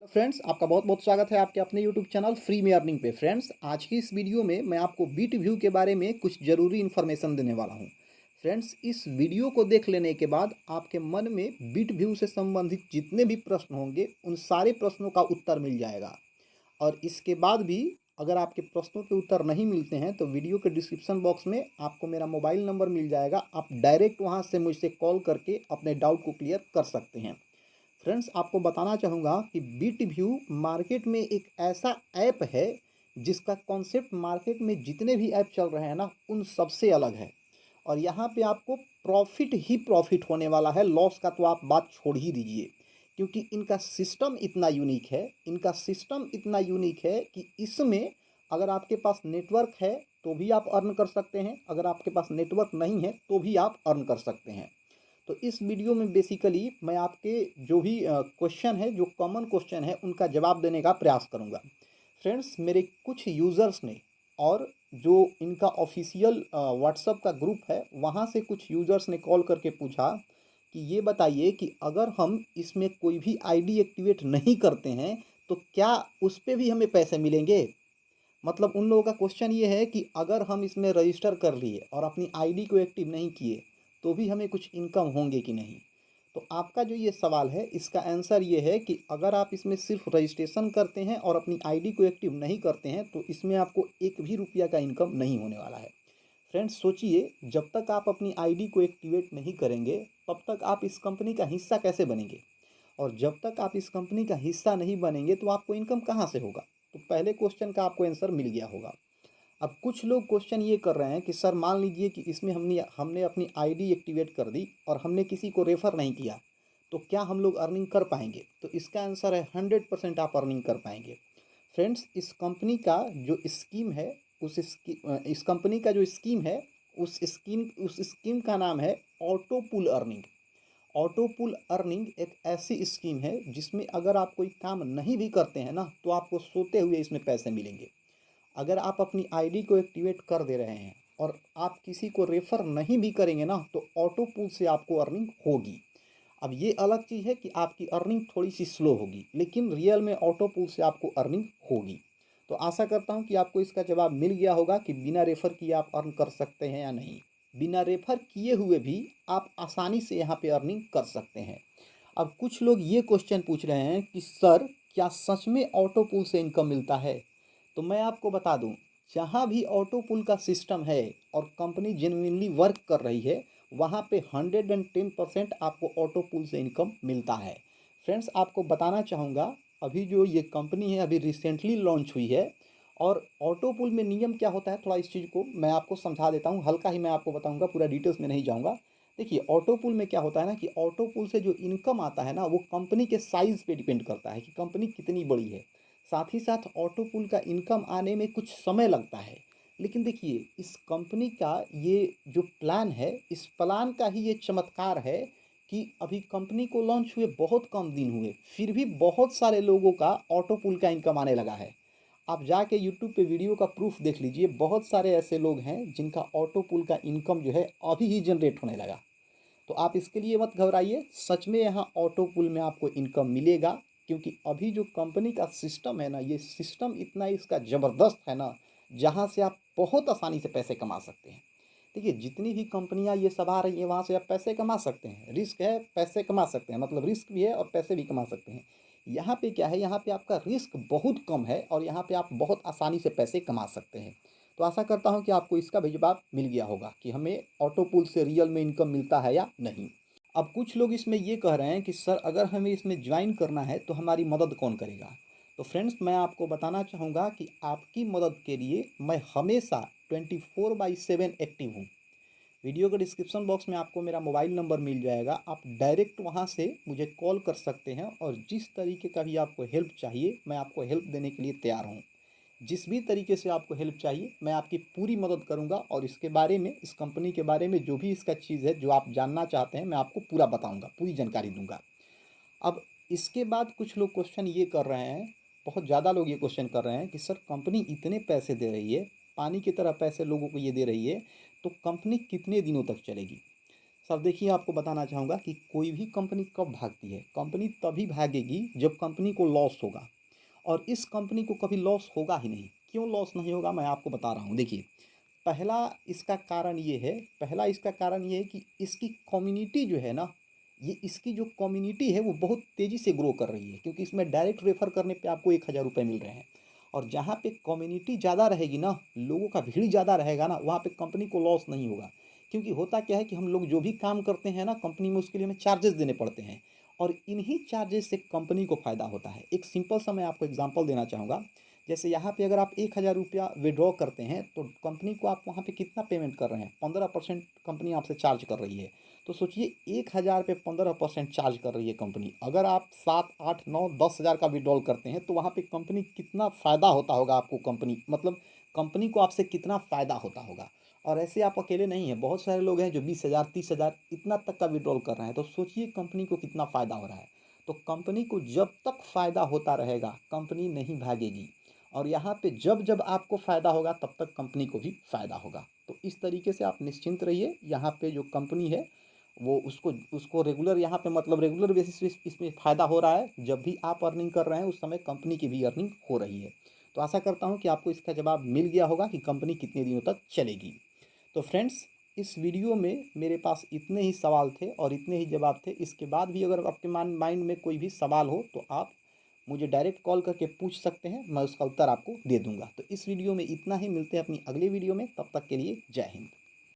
Friends, आपका बहुत बहुत स्वागत है आपके अपने यूट्यूब चैनल फ्री में अर्निंग पे। फ्रेंड्स, आज की इस वीडियो में मैं आपको बीट व्यू के बारे में कुछ ज़रूरी इन्फॉर्मेशन देने वाला हूं। फ्रेंड्स, इस वीडियो को देख लेने के बाद आपके मन में बीट व्यू से संबंधित जितने भी प्रश्न होंगे उन सारे प्रश्नों का उत्तर मिल जाएगा। और इसके बाद भी अगर आपके प्रश्नों के उत्तर नहीं मिलते हैं तो वीडियो के डिस्क्रिप्शन बॉक्स में आपको मेरा मोबाइल नंबर मिल जाएगा। आप डायरेक्ट वहाँ से मुझसे कॉल करके अपने डाउट को क्लियर कर सकते हैं। फ्रेंड्स, आपको बताना चाहूँगा कि बीट व्यू मार्केट में एक ऐसा ऐप है जिसका कॉन्सेप्ट मार्केट में जितने भी ऐप चल रहे हैं ना उन सबसे अलग है। और यहाँ पे आपको प्रॉफिट ही प्रॉफिट होने वाला है, लॉस का तो आप बात छोड़ ही दीजिए। क्योंकि इनका सिस्टम इतना यूनिक है, कि इसमें अगर आपके पास नेटवर्क है तो भी आप अर्न कर सकते हैं, अगर आपके पास नेटवर्क नहीं है तो भी आप अर्न कर सकते हैं। तो इस वीडियो में बेसिकली मैं आपके जो भी क्वेश्चन है, जो कॉमन क्वेश्चन है, उनका जवाब देने का प्रयास करूंगा। फ्रेंड्स, मेरे कुछ यूज़र्स ने और जो इनका ऑफिशियल व्हाट्सअप का ग्रुप है वहाँ से कुछ यूज़र्स ने कॉल करके पूछा कि ये बताइए कि अगर हम इसमें कोई भी आईडी एक्टिवेट नहीं करते हैं तो क्या उस पर भी हमें पैसे मिलेंगे। मतलब उन लोगों का क्वेश्चन ये है कि अगर हम इसमें रजिस्टर कर लिए और अपनी आईडी को एक्टिव नहीं किए तो भी हमें कुछ इनकम होंगे कि नहीं। तो आपका जो ये सवाल है इसका आंसर ये है कि अगर आप इसमें सिर्फ रजिस्ट्रेशन करते हैं और अपनी आईडी को एक्टिव नहीं करते हैं तो इसमें आपको एक भी रुपया का इनकम नहीं होने वाला है। फ्रेंड्स, सोचिए, जब तक आप अपनी आईडी को एक्टिवेट नहीं करेंगे तब तक आप इस कंपनी का हिस्सा कैसे बनेंगे। और जब तक आप इस कंपनी का हिस्सा नहीं बनेंगे तो आपको इनकम कहाँ से होगा। तो पहले क्वेश्चन का आपको आंसर मिल गया होगा। अब कुछ लोग क्वेश्चन ये कर रहे हैं कि सर मान लीजिए कि इसमें हमने हमने अपनी आईडी एक्टिवेट कर दी और हमने किसी को रेफ़र नहीं किया, तो क्या हम लोग अर्निंग कर पाएंगे। तो इसका आंसर है 100% आप अर्निंग कर पाएंगे। फ्रेंड्स, इस कंपनी का जो स्कीम है इस कंपनी का जो स्कीम है उस स्कीम का नाम है ऑटो पुल अर्निंग। ऑटो पुल अर्निंग एक ऐसी स्कीम है जिसमें अगर आप कोई काम नहीं भी करते हैं ना तो आपको सोते हुए इसमें पैसे मिलेंगे। अगर आप अपनी आईडी को एक्टिवेट कर दे रहे हैं और आप किसी को रेफ़र नहीं भी करेंगे ना तो ऑटो पुल से आपको अर्निंग होगी। अब ये अलग चीज़ है कि आपकी अर्निंग थोड़ी सी स्लो होगी, लेकिन रियल में ऑटो पुल से आपको अर्निंग होगी। तो आशा करता हूँ कि आपको इसका जवाब मिल गया होगा कि बिना रेफ़र किए आप अर्न कर सकते हैं या नहीं। बिना रेफ़र किए हुए भी आप आसानी से यहाँ पे अर्निंग कर सकते हैं। अब कुछ लोग ये क्वेश्चन पूछ रहे हैं कि सर, क्या सच में ऑटो पुल से इनकम मिलता है। तो मैं आपको बता दूं, जहां भी ऑटो पुल का सिस्टम है और कंपनी जेन्युइनली वर्क कर रही है वहां पे 110% आपको ऑटो पुल से इनकम मिलता है। फ्रेंड्स, आपको बताना चाहूँगा, अभी जो ये कंपनी है अभी रिसेंटली लॉन्च हुई है। और ऑटो पुल में नियम क्या होता है, थोड़ा इस चीज़ को मैं आपको समझा देता हूँ, हल्का ही मैं आपको बताऊँगा, पूरा डिटेल्स में नहीं जाऊँगा। देखिए, ऑटो पुल में क्या होता है ना कि ऑटो पुल से जो इनकम आता है ना वो कंपनी के साइज़ पे डिपेंड करता है कि कंपनी कितनी बड़ी है। साथ ही साथ ऑटो पुल का इनकम आने में कुछ समय लगता है। लेकिन देखिए, इस कंपनी का ये जो प्लान है, इस प्लान का ही ये चमत्कार है कि अभी कंपनी को लॉन्च हुए बहुत कम दिन हुए, फिर भी बहुत सारे लोगों का ऑटो पुल का इनकम आने लगा है। आप जाके यूट्यूब पे वीडियो का प्रूफ देख लीजिए, बहुत सारे ऐसे लोग हैं जिनका ऑटो पुल का इनकम जो है अभी ही जनरेट होने लगा। तो आप इसके लिए मत घबराइए, सच में यहाँ ऑटो पुल में आपको इनकम मिलेगा। क्योंकि अभी जो कंपनी का सिस्टम है ना, ये सिस्टम इतना इसका ज़बरदस्त है ना, जहाँ से आप बहुत आसानी से पैसे कमा सकते हैं। देखिए, जितनी भी कंपनियां ये सब आ रही हैं वहाँ से आप पैसे कमा सकते हैं, रिस्क है पैसे कमा सकते हैं, मतलब रिस्क भी है और पैसे भी कमा सकते हैं। यहाँ पे क्या है, यहाँ पे आपका रिस्क बहुत कम है और यहाँ पे आप बहुत आसानी से पैसे कमा सकते हैं। तो आशा करता हूँ कि आपको इसका भी जवाब मिल गया होगा कि हमें ऑटो पुल से रियल में इनकम मिलता है या नहीं। अब कुछ लोग इसमें ये कह रहे हैं कि सर, अगर हमें इसमें ज्वाइन करना है तो हमारी मदद कौन करेगा। तो फ्रेंड्स, मैं आपको बताना चाहूँगा कि आपकी मदद के लिए मैं हमेशा 24/7 एक्टिव हूँ। वीडियो के डिस्क्रिप्शन बॉक्स में आपको मेरा मोबाइल नंबर मिल जाएगा, आप डायरेक्ट वहाँ से मुझे कॉल कर सकते हैं और जिस तरीके का भी आपको हेल्प चाहिए मैं आपको हेल्प देने के लिए तैयार हूँ। जिस भी तरीके से आपको हेल्प चाहिए मैं आपकी पूरी मदद करूंगा और इसके बारे में, इस कंपनी के बारे में जो भी इसका चीज़ है जो आप जानना चाहते हैं मैं आपको पूरा बताऊंगा, पूरी जानकारी दूंगा। अब इसके बाद कुछ लोग क्वेश्चन ये कर रहे हैं, बहुत ज़्यादा लोग ये क्वेश्चन कर रहे हैं कि सर, कंपनी इतने पैसे दे रही है, पानी की तरह पैसे लोगों को ये दे रही है, तो कंपनी कितने दिनों तक चलेगी। सर देखिए, आपको बताना चाहूँगा कि कोई भी कंपनी कब भागती है? कंपनी तभी भागेगी जब कंपनी को लॉस होगा, और इस कंपनी को कभी लॉस होगा ही नहीं। क्यों लॉस नहीं होगा, मैं आपको बता रहा हूँ। देखिए, पहला पहला इसका कारण ये है कि इसकी कम्युनिटी जो है ना, ये इसकी जो कम्युनिटी है वो बहुत तेज़ी से ग्रो कर रही है, क्योंकि इसमें डायरेक्ट रेफ़र करने पे आपको 1000 रुपये मिल रहे हैं। और जहाँ पे कम्युनिटी ज़्यादा रहेगी ना, लोगों का भीड़ ज़्यादा रहेगा ना, वहाँ पे कंपनी को लॉस नहीं होगा। क्योंकि होता क्या है कि हम लोग जो भी काम करते हैं ना कंपनी में, उसके लिए हमें चार्जेस देने पड़ते हैं, और इन्हीं चार्जेस से कंपनी को फ़ायदा होता है। एक सिंपल सा मैं आपको एग्जांपल देना चाहूँगा। जैसे यहाँ पे अगर आप 1000 रुपया विड्रॉ करते हैं, तो कंपनी को आप वहाँ पे कितना पेमेंट कर रहे हैं? 15% कंपनी आपसे चार्ज कर रही है। तो सोचिए, 1000 पे 15% चार्ज कर रही है कंपनी। अगर आप 7, 8, 9, 10,000 का विड्रॉल करते हैं, तो वहाँ पे कंपनी कितना फ़ायदा होता होगा आपको, कंपनी मतलब कंपनी को आपसे कितना फ़ायदा होता होगा। और ऐसे आप अकेले नहीं हैं, बहुत सारे लोग हैं जो 20,000, 30,000 इतना तक का विड्रॉल कर रहे हैं। तो सोचिए कंपनी को कितना फ़ायदा हो रहा है। तो कंपनी को जब तक फ़ायदा होता रहेगा, कंपनी नहीं भागेगी। और यहाँ पे जब जब आपको फ़ायदा होगा, तब तक कंपनी को भी फ़ायदा होगा। तो इस तरीके से आप निश्चिंत रहिए। यहाँ पे जो कंपनी है, वो उसको उसको रेगुलर, यहाँ पे मतलब रेगुलर बेसिस पे इसमें फ़ायदा हो रहा है। जब भी आप अर्निंग कर रहे हैं, उस समय कंपनी की भी अर्निंग हो रही है। तो आशा करता हूँ कि आपको इसका जवाब मिल गया होगा कि कंपनी कितने दिनों तक चलेगी। तो फ्रेंड्स, इस वीडियो में मेरे पास इतने ही सवाल थे और इतने ही जवाब थे। इसके बाद भी अगर आपके माइंड में कोई भी सवाल हो, तो आप मुझे डायरेक्ट कॉल करके पूछ सकते हैं, मैं उसका उत्तर आपको दे दूंगा। तो इस वीडियो में इतना ही। मिलते हैं अपनी अगली वीडियो में, तब तक के लिए जय हिंद।